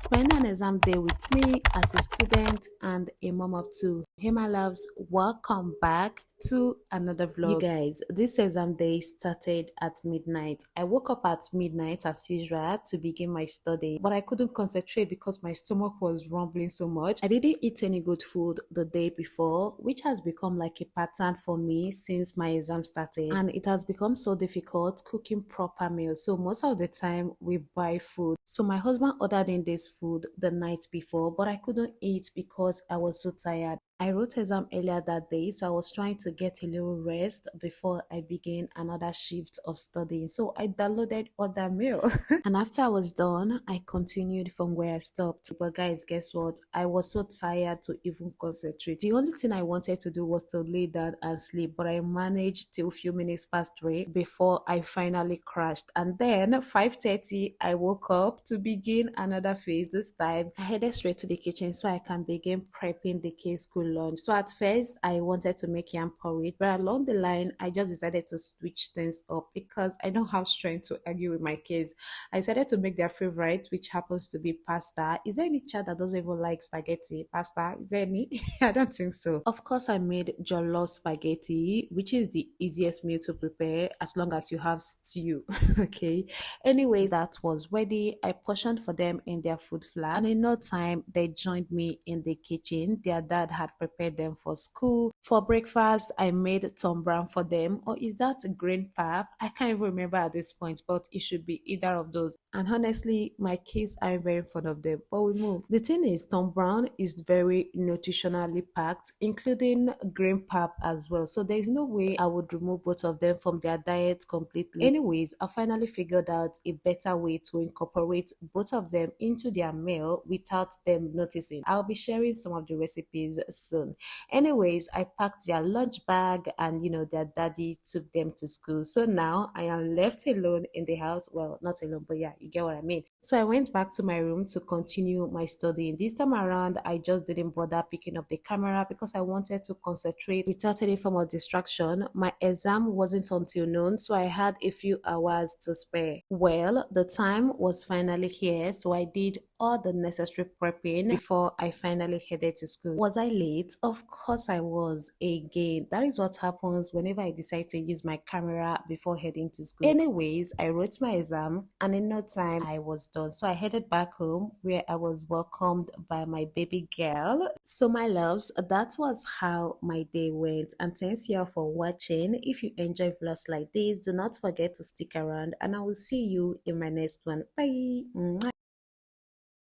Spend an exam day with me as a student and a mom of two. Hey my loves, welcome back to another vlog. You guys, this exam day started at midnight. I woke up at midnight as usual to begin my study, but I couldn't concentrate because my stomach was rumbling so much. I didn't eat any good food the day before, which has become like a pattern for me since my exam started, and it has become so difficult cooking proper meals. So most of the time we buy food. So my husband ordered in this food the night before, but I couldn't eat because I was so tired. I wrote exam earlier that day, so I was trying to get a little rest before I began another shift of studying. So I downloaded other meal. And after I was done, I continued from where I stopped. But guys, guess what? I was so tired to even concentrate. The only thing I wanted to do was to lay down and sleep, but I managed till a few minutes past 3 before I finally crashed. And then 5:30, I woke up to begin another phase. This time, I headed straight to the kitchen so I can begin prepping the kids' school lunch. So at first, I wanted to make yam porridge, but along the line, I just decided to switch things up because I don't have strength to argue with my kids. I decided to make their favorite, which happens to be pasta. Is there any child that doesn't even like spaghetti? Pasta? Is there any? I don't think so. Of course, I made jollof spaghetti, which is the easiest meal to prepare as long as you have stew. Okay. Anyways, that was ready. I portioned for them in their food flat, and in no time, they joined me in the kitchen. Their dad had prepared them for school. For breakfast, I made Tom Brown for them. Or is that green pap? I can't even remember at this point, but it should be either of those. And honestly, my kids are very fond of them. But we move. The thing is, Tom Brown is very nutritionally packed, including green pap as well. So there's no way I would remove both of them from their diet completely. Anyways, I finally figured out a better way to incorporate both of them into their meal without them noticing. I'll be sharing some of the recipes soon. Anyways, I packed their lunch bag and their daddy took them to school. So now I am left alone in the house. Well, not alone, but yeah, you get what I mean. So I went back to my room to continue my studying. This time around, I just didn't bother picking up the camera because I wanted to concentrate without any form of distraction. My exam wasn't until noon, so I had a few hours to spare. Well, the time was finally here, so I did all the necessary prepping before I finally headed to school. Was I late? Of course I was. Again, that is what happens whenever I decide to use my camera before heading to school. Anyways, I wrote my exam and in no time I was done. So I headed back home where I was welcomed by my baby girl. So my loves, that was how my day went. And thanks y'all for watching. If you enjoy vlogs like this, do not forget to stick around and I will see you in my next one. Bye. Mwah.